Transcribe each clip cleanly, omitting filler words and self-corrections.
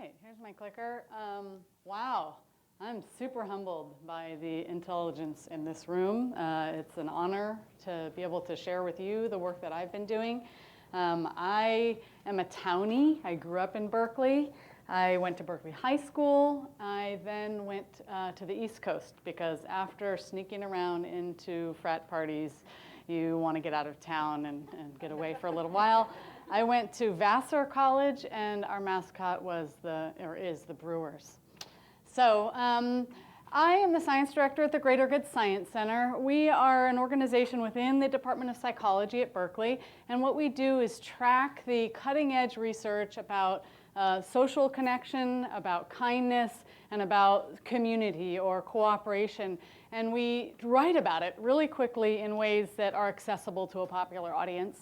right, here's my clicker. Wow, I'm super humbled by the intelligence in this room. It's an honor to be able to share with you the work that I've been doing. I am a townie. I grew up in Berkeley. I went to Berkeley High School. I then went to the East Coast because after sneaking around into frat parties, you want to get out of town and get away for a little while. I went to Vassar College, and our mascot was is the Brewers. So I am the science director at the Greater Good Science Center. We are an organization within the Department of Psychology at Berkeley, and what we do is track the cutting-edge research about social connection, about kindness, and about community or cooperation. And we write about it really quickly in ways that are accessible to a popular audience.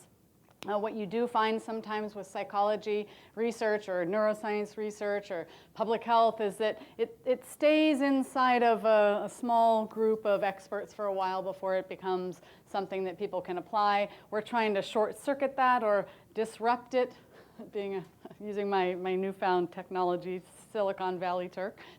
What you do find sometimes with psychology research or neuroscience research or public health is that it stays inside of a small group of experts for a while before it becomes something that people can apply. We're trying to short circuit that or disrupt it, using my newfound technology Silicon Valley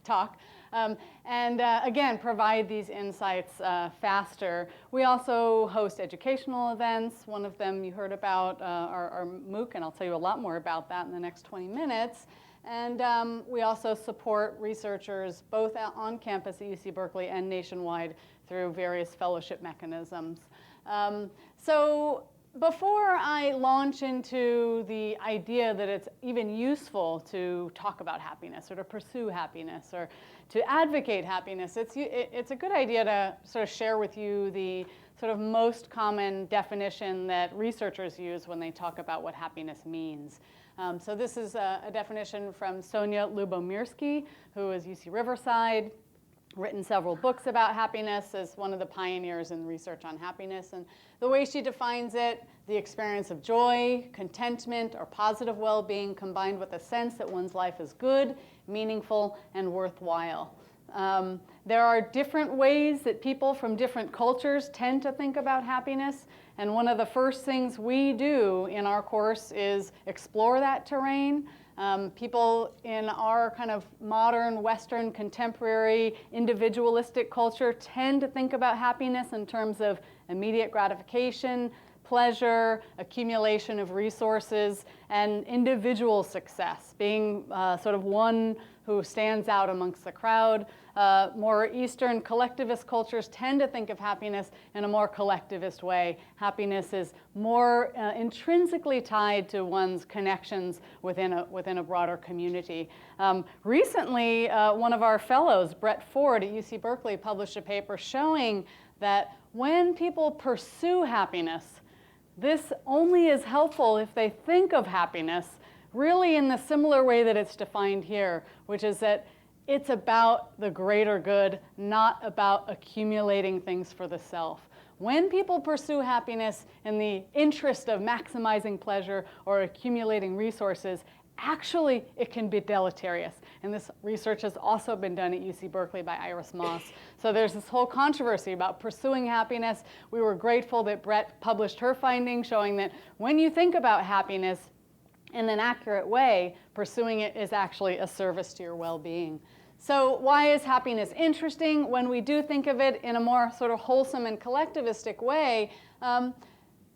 talk. Again, provide these insights faster. We also host educational events. One of them you heard about, our MOOC, and I'll tell you a lot more about that in the next 20 minutes. And we also support researchers both on campus at UC Berkeley and nationwide through various fellowship mechanisms. So before I launch into the idea that it's even useful to talk about happiness or to pursue happiness or to advocate happiness, it's a good idea to sort of share with you the sort of most common definition that researchers use when they talk about what happiness means. So this is a definition from Sonia Lubomirsky, who is UC Riverside, written several books about happiness, as one of the pioneers in research on happiness. And the way she defines it, the experience of joy, contentment, or positive well-being combined with a sense that one's life is good, meaningful, and worthwhile. There are different ways that people from different cultures tend to think about happiness. And one of the first things we do in our course is explore that terrain. People in our kind of modern, Western, contemporary, individualistic culture tend to think about happiness in terms of immediate gratification, pleasure, accumulation of resources, and individual success, being sort of one who stands out amongst the crowd. More Eastern collectivist cultures tend to think of happiness in a more collectivist way. Happiness is more intrinsically tied to one's connections within a broader community. Recently, one of our fellows, Brett Ford at UC Berkeley, published a paper showing that when people pursue happiness, this only is helpful if they think of happiness really in the similar way that it's defined here, which is that it's about the greater good, not about accumulating things for the self. When people pursue happiness in the interest of maximizing pleasure or accumulating resources, actually it can be deleterious. And this research has also been done at UC Berkeley by Iris Moss. So there's this whole controversy about pursuing happiness. We were grateful that Brett published her findings showing that when you think about happiness in an accurate way, pursuing it is actually a service to your well-being. So why is happiness interesting when we do think of it in a more sort of wholesome and collectivistic way?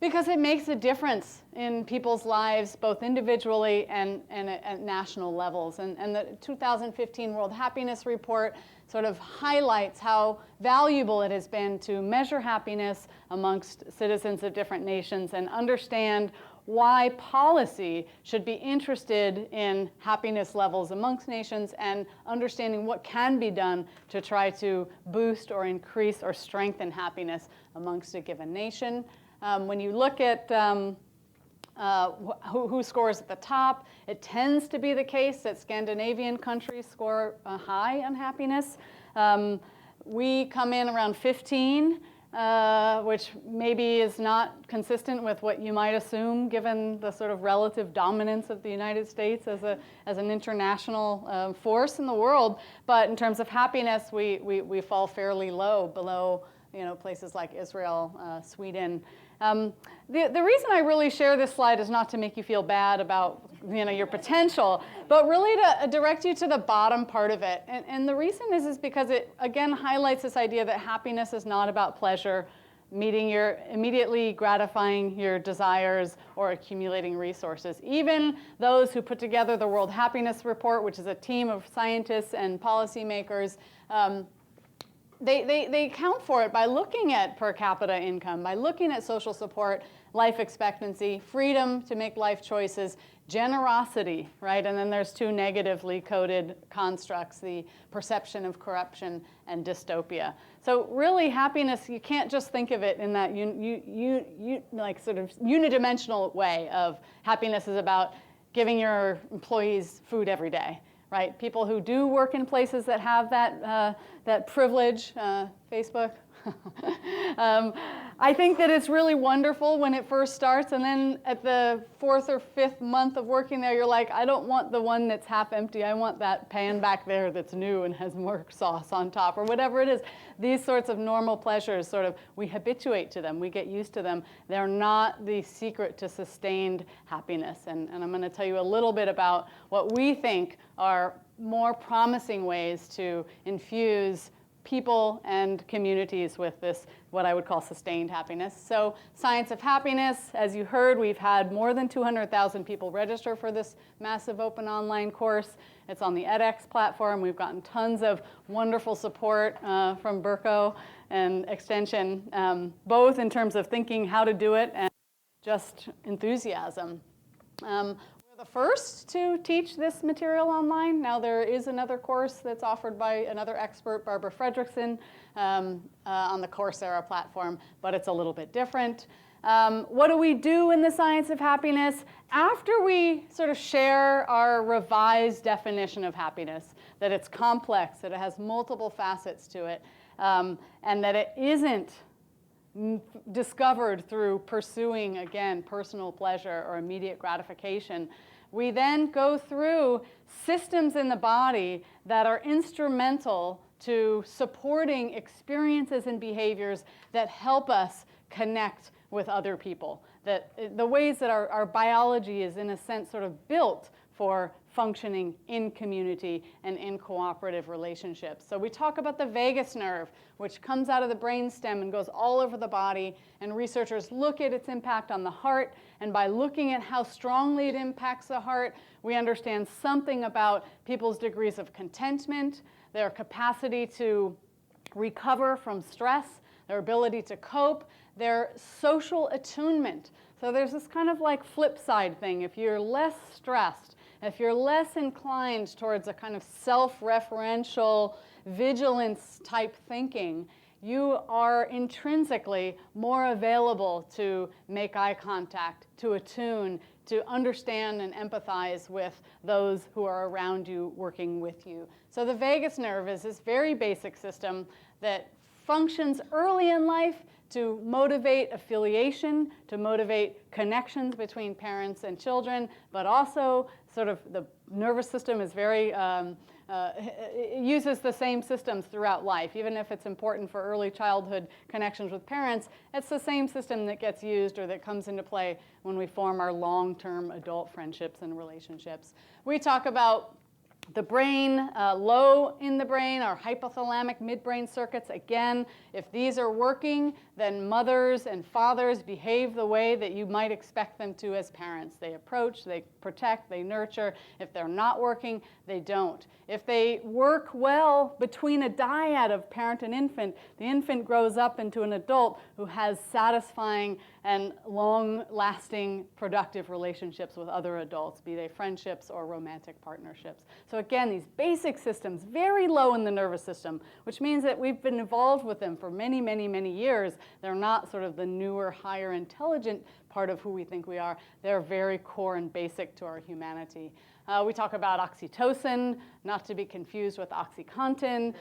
Because it makes a difference in people's lives, both individually and at national levels. And the 2015 World Happiness Report sort of highlights how valuable it has been to measure happiness amongst citizens of different nations and understand why policy should be interested in happiness levels amongst nations and understanding what can be done to try to boost or increase or strengthen happiness amongst a given nation. When you look at who scores at the top, it tends to be the case that Scandinavian countries score high on happiness. We come in around 15. Which maybe is not consistent with what you might assume given the sort of relative dominance of the United States as an international force in the world. But in terms of happiness, we fall fairly low, below places like Israel, Sweden. The reason I really share this slide is not to make you feel bad about your potential, but really to direct you to the bottom part of it. And the reason is because it, again, highlights this idea that happiness is not about pleasure, immediately gratifying your desires or accumulating resources. Even those who put together the World Happiness Report, which is a team of scientists and policymakers, they account for it by looking at per capita income, by looking at social support, life expectancy, freedom to make life choices, generosity, right? And then there's two negatively coded constructs, the perception of corruption and dystopia. So really happiness, you can't just think of it in that like sort of unidimensional way of happiness is about giving your employees food every day, right? People who do work in places that have that privilege, Facebook. I think that it's really wonderful when it first starts, and then at the 4th or 5th month of working there, you're like, I don't want the one that's half empty. I want that pan back there that's new and has more sauce on top, or whatever it is. These sorts of normal pleasures, sort of, we habituate to them. We get used to them. They're not the secret to sustained happiness. And I'm going to tell you a little bit about what we think are more promising ways to infuse people and communities with this, what I would call sustained happiness. So Science of Happiness, as you heard, we've had more than 200,000 people register for this massive open online course. It's on the edX platform. We've gotten tons of wonderful support from Berkeley and Extension, both in terms of thinking how to do it and just enthusiasm. The first to teach this material online. Now there is another course that's offered by another expert, Barbara Fredrickson, on the Coursera platform, but it's a little bit different. What do we do in the Science of Happiness? After we sort of share our revised definition of happiness, that it's complex, that it has multiple facets to it, and that it isn't discovered through pursuing, again, personal pleasure or immediate gratification, we then go through systems in the body that are instrumental to supporting experiences and behaviors that help us connect with other people. That the ways that our biology is, in a sense, sort of built for functioning in community and in cooperative relationships. So we talk about the vagus nerve, which comes out of the brainstem and goes all over the body, and researchers look at its impact on the heart, and by looking at how strongly it impacts the heart, we understand something about people's degrees of contentment, their capacity to recover from stress, their ability to cope, their social attunement. So there's this kind of like flip side thing. If you're less stressed, if you're less inclined towards a kind of self-referential vigilance type thinking, you are intrinsically more available to make eye contact, to attune, to understand and empathize with those who are around you, working with you. So the vagus nerve is this very basic system that functions early in life to motivate affiliation, to motivate connections between parents and children, but also sort of the nervous system is very, it uses the same systems throughout life. Even if it's important for early childhood connections with parents, it's the same system that gets used or that comes into play when we form our long-term adult friendships and relationships. We talk about the brain, low in the brain, our hypothalamic midbrain circuits. Again, if these are working, then mothers and fathers behave the way that you might expect them to as parents. They approach, they protect, they nurture. If they're not working, they don't. If they work well between a dyad of parent and infant, the infant grows up into an adult who has satisfying and long-lasting productive relationships with other adults, be they friendships or romantic partnerships. So again, these basic systems, very low in the nervous system, which means that we've been involved with them for many, many, many years. They're not sort of the newer, higher intelligent part of who we think we are. They're very core and basic to our humanity. We talk about oxytocin, not to be confused with OxyContin.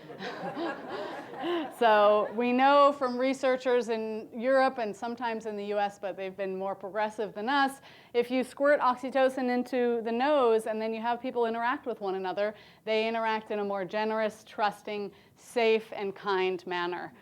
So we know from researchers in Europe and sometimes in the US, but they've been more progressive than us, if you squirt oxytocin into the nose and then you have people interact with one another, they interact in a more generous, trusting, safe, and kind manner.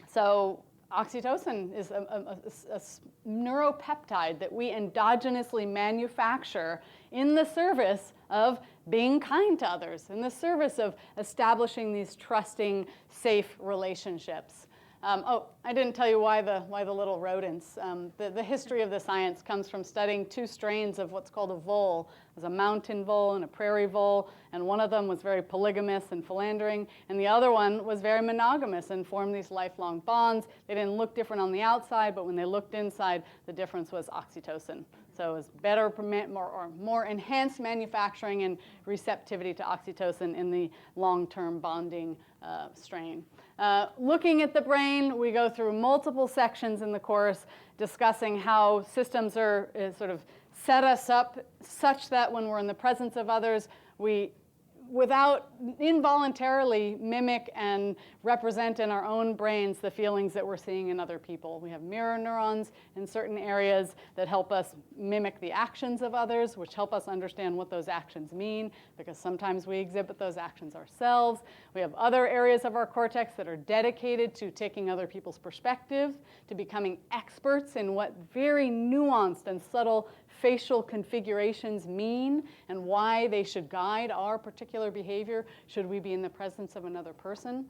So oxytocin is a neuropeptide that we endogenously manufacture in the service of being kind to others, in the service of establishing these trusting, safe relationships. Oh, I didn't tell you why the little rodents. The history of the science comes from studying two strains of what's called a vole. There's a mountain vole and a prairie vole, and one of them was very polygamous and philandering, and the other one was very monogamous and formed these lifelong bonds. They didn't look different on the outside, but when they looked inside, the difference was oxytocin. So it was better, more enhanced manufacturing and receptivity to oxytocin in the long-term bonding strain. Looking at the brain, we go through multiple sections in the course discussing how systems are sort of set us up such that when we're in the presence of others, we, without involuntarily, mimic and represent in our own brains the feelings that we're seeing in other people. We have mirror neurons in certain areas that help us mimic the actions of others, which help us understand what those actions mean, because sometimes we exhibit those actions ourselves. We have other areas of our cortex that are dedicated to taking other people's perspective, to becoming experts in what very nuanced and subtle facial configurations mean and why they should guide our particular behavior should we be in the presence of another person.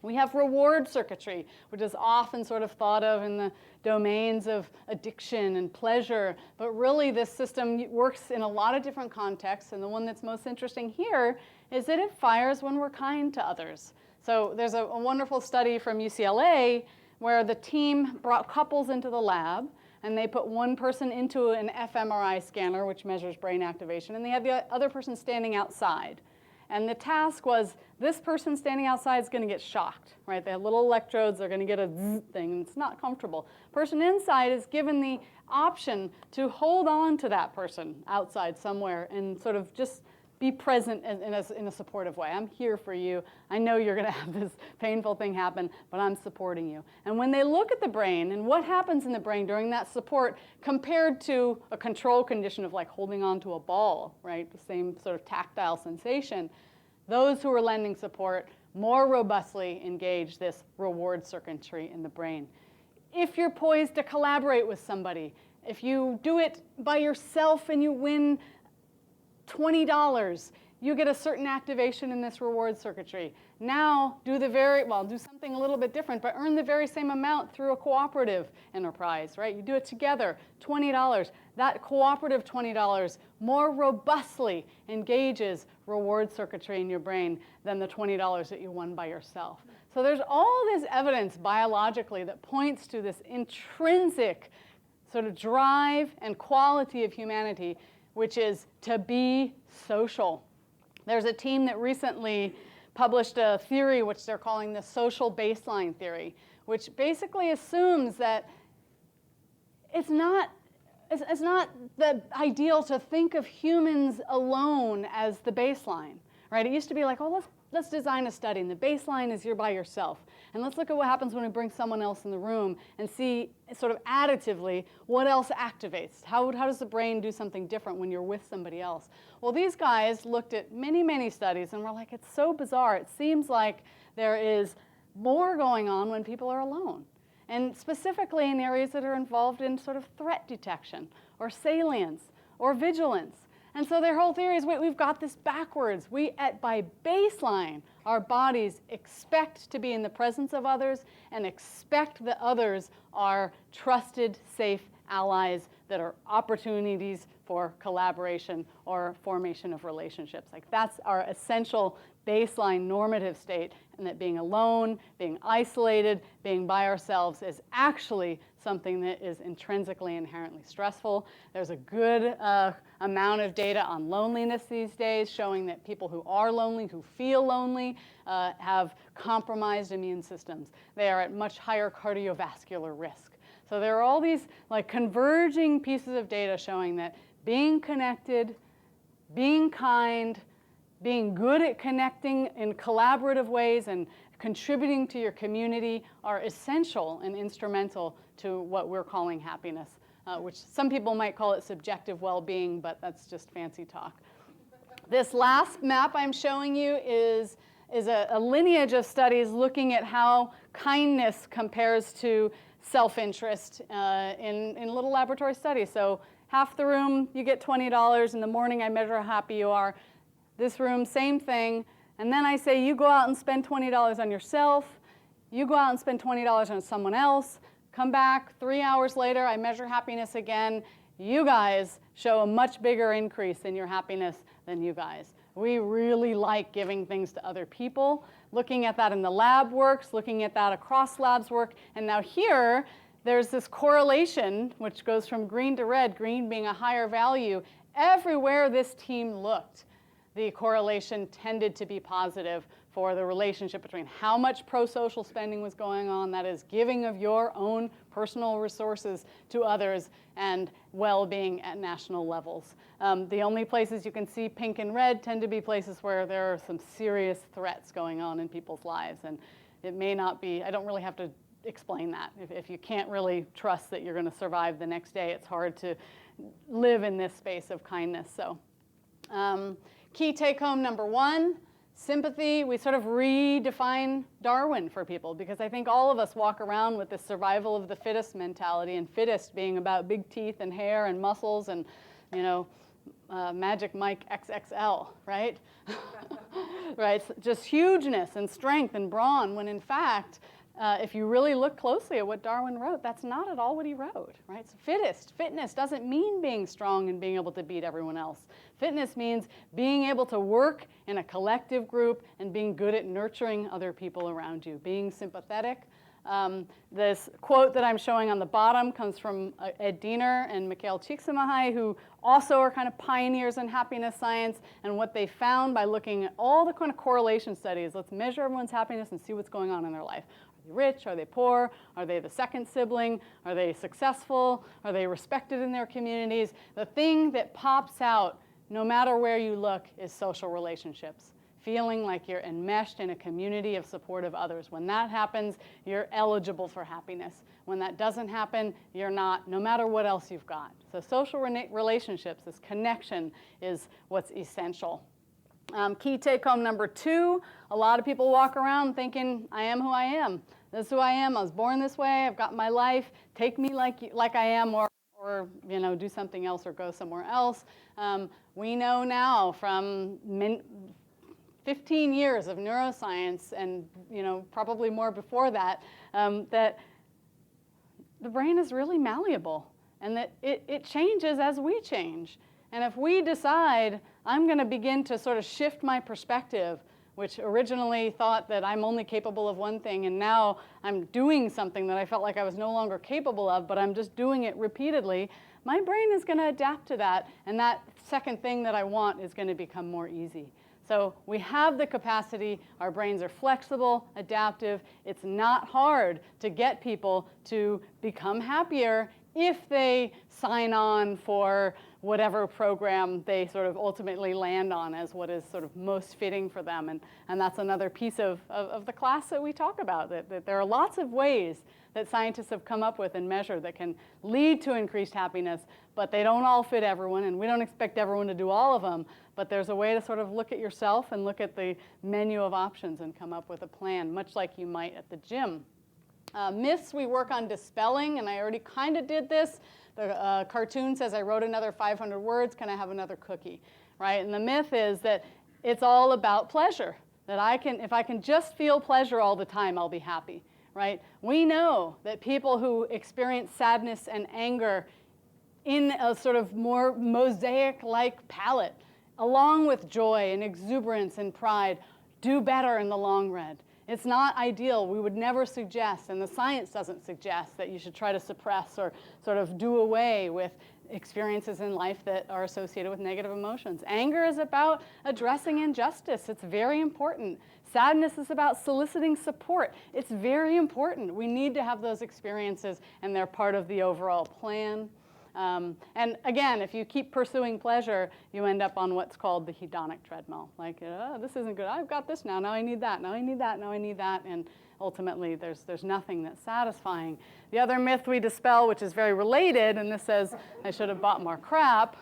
We have reward circuitry, which is often sort of thought of in the domains of addiction and pleasure, but really this system works in a lot of different contexts, and the one that's most interesting here is that it fires when we're kind to others. So there's a wonderful study from UCLA where the team brought couples into the lab, and they put one person into an fMRI scanner, which measures brain activation, and they had the other person standing outside. And the task was, this person standing outside is going to get shocked, right? They have little electrodes, they're going to get a zzz thing, and it's not comfortable. Person inside is given the option to hold on to that person outside somewhere and sort of just be present in a supportive way. I'm here for you. I know you're going to have this painful thing happen, but I'm supporting you. And when they look at the brain and what happens in the brain during that support compared to a control condition of like holding on to a ball, right? The same sort of tactile sensation, those who are lending support more robustly engage this reward circuitry in the brain. If you're poised to collaborate with somebody, if you do it by yourself and you win $20, you get a certain activation in this reward circuitry. Now, do something a little bit different, but earn the very same amount through a cooperative enterprise, right? You do it together, $20. That cooperative $20 more robustly engages reward circuitry in your brain than the $20 that you won by yourself. So there's all this evidence biologically that points to this intrinsic sort of drive and quality of humanity, which is to be social. There's a team that recently published a theory which they're calling the social baseline theory, which basically assumes that it's not the ideal to think of humans alone as the baseline, right? It used to be like, oh, let's design a study, and the baseline is you're by yourself. And let's look at what happens when we bring someone else in the room and see sort of additively what else activates. How does the brain do something different when you're with somebody else? Well, these guys looked at many, many studies and were like, it's so bizarre. It seems like there is more going on when people are alone. And specifically in areas that are involved in sort of threat detection or salience or vigilance. And so their whole theory is, wait, we've got this backwards. By baseline, our bodies expect to be in the presence of others and expect that others are trusted, safe allies that are opportunities for collaboration or formation of relationships. Like that's our essential baseline normative state, and that being alone, being isolated, being by ourselves is actually something that is intrinsically inherently stressful. There's a good amount of data on loneliness these days showing that people who are lonely, who feel lonely, have compromised immune systems. They are at much higher cardiovascular risk. So there are all these like converging pieces of data showing that being connected, being kind, being good at connecting in collaborative ways and contributing to your community are essential and instrumental to what we're calling happiness, which some people might call it subjective well-being, but that's just fancy talk. This last map I'm showing you is is a lineage of studies looking at how kindness compares to self-interest in little laboratory studies. So half the room, you get $20. In the morning, I measure how happy you are. This room, same thing. And then I say, you go out and spend $20 on yourself. You go out and spend $20 on someone else. Come back 3 hours later, I measure happiness again. You guys show a much bigger increase in your happiness than you guys. We really like giving things to other people. Looking at that in the lab works, looking at that across labs work. And now here, there's this correlation, which goes from green to red, green being a higher value. Everywhere this team looked, the correlation tended to be positive for the relationship between how much pro-social spending was going on, that is giving of your own personal resources to others, and well-being at national levels. The only places you can see pink and red tend to be places where there are some serious threats going on in people's lives. And it may not be, I don't really have to explain that. If you can't really trust that you're going to survive the next day, it's hard to live in this space of kindness. So key take-home number 1, sympathy. We sort of redefine Darwin for people, because I think all of us walk around with this survival of the fittest mentality, and fittest being about big teeth and hair and muscles and, you know, Magic Mike XXL, right? Right, just hugeness and strength and brawn, when in fact, if you really look closely at what Darwin wrote, that's not at all what he wrote, right? So fitness doesn't mean being strong and being able to beat everyone else. Fitness means being able to work in a collective group and being good at nurturing other people around you, being sympathetic. This quote that I'm showing on the bottom comes from Ed Diener and Mikhail Csikszentmihalyi, who also are kind of pioneers in happiness science, and what they found by looking at all the kind of correlation studies. Let's measure everyone's happiness and see what's going on in their life. Are they rich? Are they poor? Are they the second sibling? Are they successful? Are they respected in their communities? The thing that pops out, no matter where you look, is social relationships. Feeling like you're enmeshed in a community of supportive others. When that happens, you're eligible for happiness. When that doesn't happen, you're not, no matter what else you've got. So social relationships, this connection, is what's essential. Key take-home number 2, a lot of people walk around thinking, I am who I am. This is who I am. I was born this way. I've got my life. Take me like I am, or you know, do something else or go somewhere else. We know now from 15 years of neuroscience, and you know, probably more before that, that the brain is really malleable, and that it changes as we change. And if we decide, I'm going to begin to sort of shift my perspective, which originally thought that I'm only capable of one thing, and now I'm doing something that I felt like I was no longer capable of, but I'm just doing it repeatedly, my brain is going to adapt to that, and that second thing that I want is going to become more easy. So we have the capacity, our brains are flexible, adaptive. It's not hard to get people to become happier if they sign on for whatever program they sort of ultimately land on as what is sort of most fitting for them. And that's another piece of the class that we talk about, that there are lots of ways that scientists have come up with and measured that can lead to increased happiness, but they don't all fit everyone, and we don't expect everyone to do all of them. But there's a way to sort of look at yourself and look at the menu of options and come up with a plan, much like you might at the gym. Myths we work on dispelling, and I already kind of did this. The cartoon says I wrote another 500 words, can I have another cookie, right? And the myth is that it's all about pleasure, that if I can just feel pleasure all the time, I'll be happy, right? We know that people who experience sadness and anger in a sort of more mosaic-like palette, along with joy and exuberance and pride, do better in the long run. It's not ideal. We would never suggest, and the science doesn't suggest, that you should try to suppress or sort of do away with experiences in life that are associated with negative emotions. Anger is about addressing injustice. It's very important. Sadness is about soliciting support. It's very important. We need to have those experiences, and they're part of the overall plan. And again, if you keep pursuing pleasure, you end up on what's called the hedonic treadmill. Like, oh, this isn't good. I've got this now. Now I need that. Now I need that. Now I need that. And ultimately, there's nothing that's satisfying. The other myth we dispel, which is very related, and this says I should have bought more crap,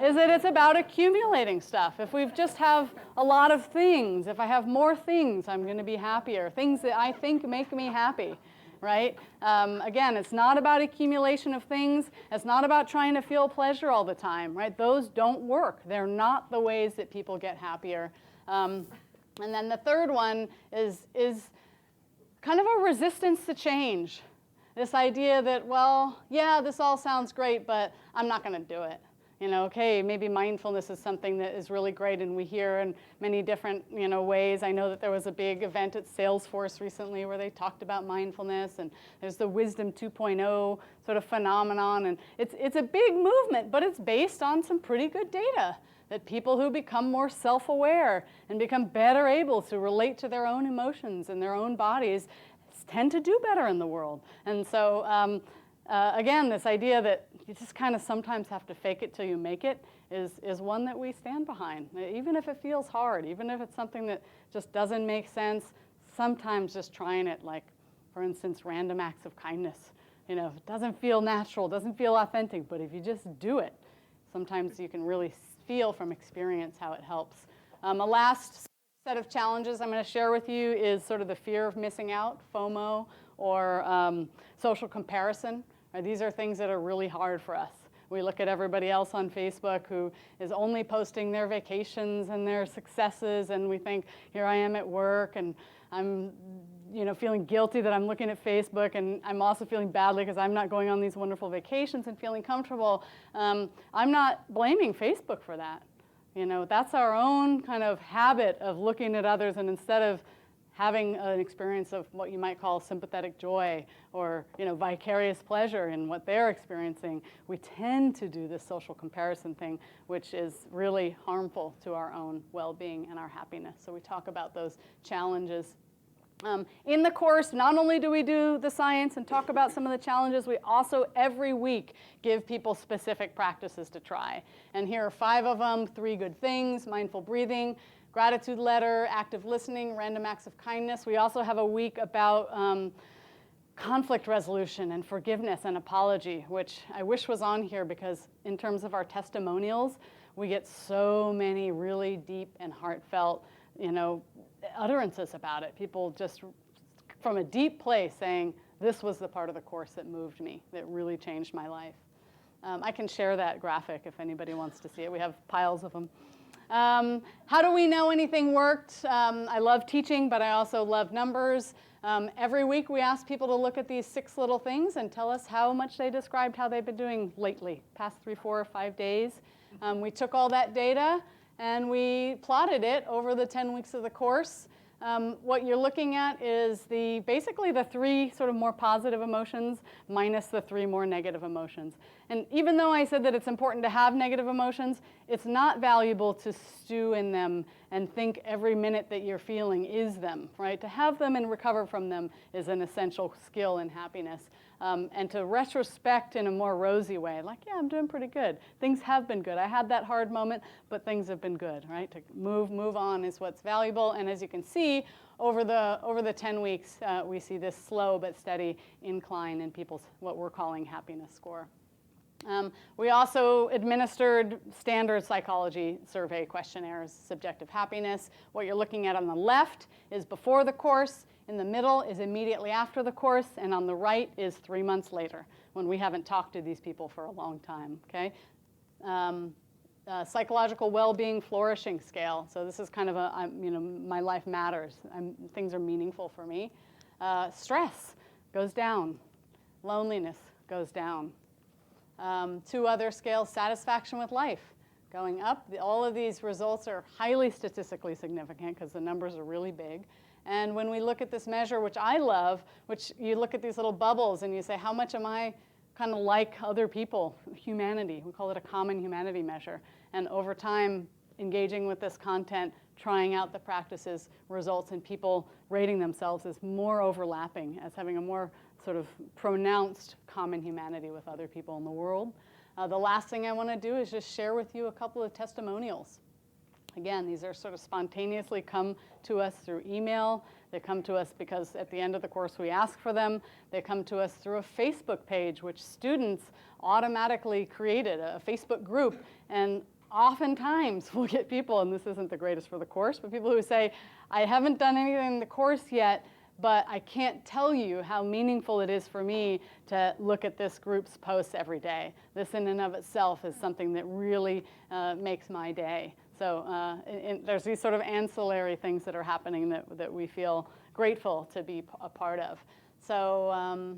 is that it's about accumulating stuff. If we just have a lot of things, if I have more things, I'm going to be happier. Things that I think make me happy, right? Again, it's not about accumulation of things. It's not about trying to feel pleasure all the time, right? Those don't work. They're not the ways that people get happier. And then the third one is kind of a resistance to change. This idea that, well, yeah, this all sounds great, but I'm not going to do it. You know, okay, maybe mindfulness is something that is really great, and we hear in many different, ways. I know that there was a big event at Salesforce recently where they talked about mindfulness, and there's the Wisdom 2.0 sort of phenomenon, and it's a big movement, but it's based on some pretty good data that people who become more self-aware and become better able to relate to their own emotions and their own bodies tend to do better in the world. And so, again, this idea that you just kind of sometimes have to fake it till you make it is one that we stand behind. Even if it feels hard, even if it's something that just doesn't make sense, sometimes just trying it, like, for instance, random acts of kindness. If it doesn't feel natural, doesn't feel authentic, but if you just do it, sometimes you can really feel from experience how it helps. A last set of challenges I'm going to share with you is sort of the fear of missing out, FOMO, or social comparison. These are things that are really hard for us. We look at everybody else on Facebook who is only posting their vacations and their successes, and we think, here I am at work, and I'm feeling guilty that I'm looking at Facebook, and I'm also feeling badly because I'm not going on these wonderful vacations and feeling comfortable. I'm not blaming Facebook for that. That's our own kind of habit of looking at others, and instead of having an experience of what you might call sympathetic joy or vicarious pleasure in what they're experiencing, we tend to do this social comparison thing, which is really harmful to our own well-being and our happiness. So we talk about those challenges. In the course, not only do we do the science and talk about some of the challenges, we also every week give people specific practices to try. And here are 5 of them: 3 good things, mindful breathing, gratitude letter, active listening, random acts of kindness. We also have a week about conflict resolution and forgiveness and apology, which I wish was on here because in terms of our testimonials, we get so many really deep and heartfelt, utterances about it. People just from a deep place saying, this was the part of the course that moved me, that really changed my life. I can share that graphic if anybody wants to see it. We have piles of them. How do we know anything worked? I love teaching, but I also love numbers. Every week we ask people to look at these 6 little things and tell us how much they described how they've been doing lately, past 3, 4, or 5 days. We took all that data and we plotted it over the 10 weeks of the course. What you're looking at is basically the 3 sort of more positive emotions minus the 3 more negative emotions. And even though I said that it's important to have negative emotions, it's not valuable to stew in them and think every minute that you're feeling is them, right? To have them and recover from them is an essential skill in happiness. And to retrospect in a more rosy way, like, yeah, I'm doing pretty good. Things have been good. I had that hard moment, but things have been good, right? To move on is what's valuable. And as you can see, over the 10 weeks, we see this slow but steady incline in people's what we're calling happiness score. We also administered standard psychology survey questionnaires, subjective happiness. What you're looking at on the left is before the course, in the middle is immediately after the course, and on the right is 3 months later, when we haven't talked to these people for a long time, okay? Psychological well-being flourishing scale. So this is kind of my life matters. Things are meaningful for me. Stress goes down. Loneliness goes down. 2 other scales, satisfaction with life, going up. All of these results are highly statistically significant because the numbers are really big. And when we look at this measure, which I love, which you look at these little bubbles and you say, how much am I kind of like other people? Humanity. We call it a common humanity measure. And over time, engaging with this content, trying out the practices, results in people rating themselves as more overlapping, as having a more sort of pronounced common humanity with other people in the world. The last thing I want to do is just share with you a couple of testimonials. Again, these are sort of spontaneously come to us through email. They come to us because at the end of the course we ask for them. They come to us through a Facebook page, which students automatically created, a Facebook group. And oftentimes we'll get people, and this isn't the greatest for the course, but people who say, I haven't done anything in the course yet, but I can't tell you how meaningful it is for me to look at this group's posts every day. This in and of itself is something that really makes my day. So there's these sort of ancillary things that are happening that we feel grateful to be a part of. So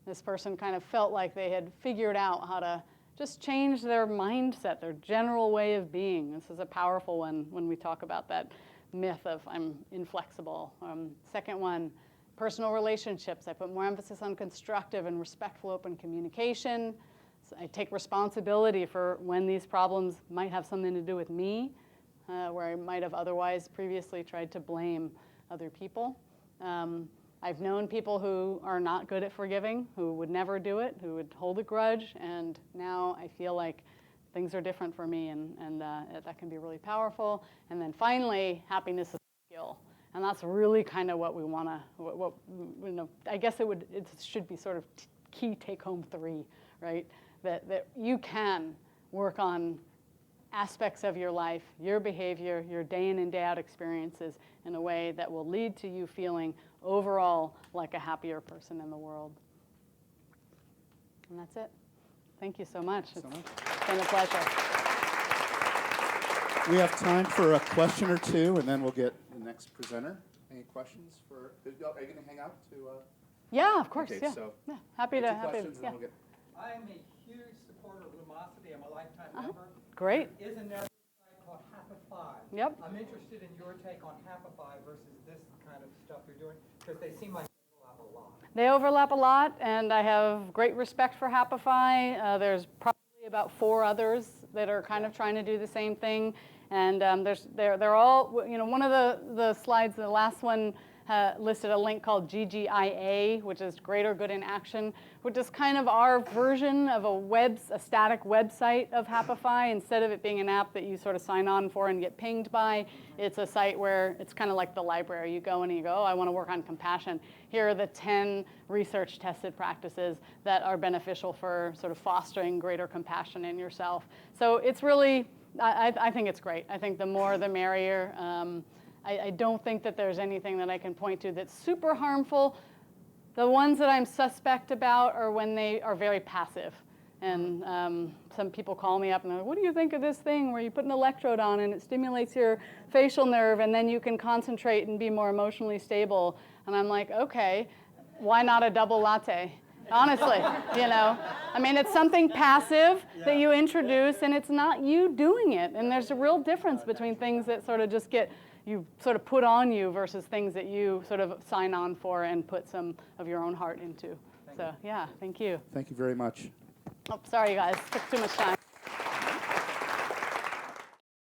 this person kind of felt like they had figured out how to just change their mindset, their general way of being. This is a powerful one when we talk about that myth of I'm inflexible. Second one, personal relationships. I put more emphasis on constructive and respectful open communication. So I take responsibility for when these problems might have something to do with me, where I might have otherwise previously tried to blame other people. I've known people who are not good at forgiving, who would never do it, who would hold a grudge, and now I feel like things are different for me, and that can be really powerful. And then finally, happiness is a skill. And that's really kind of what we want to, I guess it should be sort of key take-home 3, right? That you can work on aspects of your life, your behavior, your day in and day out experiences in a way that will lead to you feeling overall like a happier person in the world. And that's it. Thank you so much. It's been a pleasure. We have time for a question or two, and then we'll get the next presenter. Any questions for? Are you going to hang out to? Yeah, of course. Okay, yeah. so yeah. Happy to. Questions, yeah. We'll get... I am a huge supporter of Lumosity. I'm a lifetime member. Great. There is another site called Happify. Yep. I'm interested in your take on Happify versus this kind of stuff you're doing, because they seem like they overlap a lot. They overlap a lot, and I have great respect for Happify. There's probably about 4 others that are kind of trying to do the same thing, and they're all, one of the slides, the last one listed a link called GGIA, which is Greater Good in Action, which is kind of our version of a static website of Happify. Instead of it being an app that you sort of sign on for and get pinged by, it's a site where it's kind of like the library. You go and you go, oh, I want to work on compassion. Here are the 10 research-tested practices that are beneficial for sort of fostering greater compassion in yourself. So it's really, I think it's great. I think the more the merrier. I don't think that there's anything that I can point to that's super harmful. The ones that I'm suspect about are when they are very passive. And some people call me up and they're like, what do you think of this thing where you put an electrode on and it stimulates your facial nerve and then you can concentrate and be more emotionally stable? And I'm like, okay, why not a double latte? Honestly, I mean, it's something passive that you introduce and it's not you doing it. And there's a real difference between things that sort of just you sort of put on you versus things that you sort of sign on for and put some of your own heart into. So, yeah, thank you. Thank you very much. Oh, sorry, you guys. Took too much time.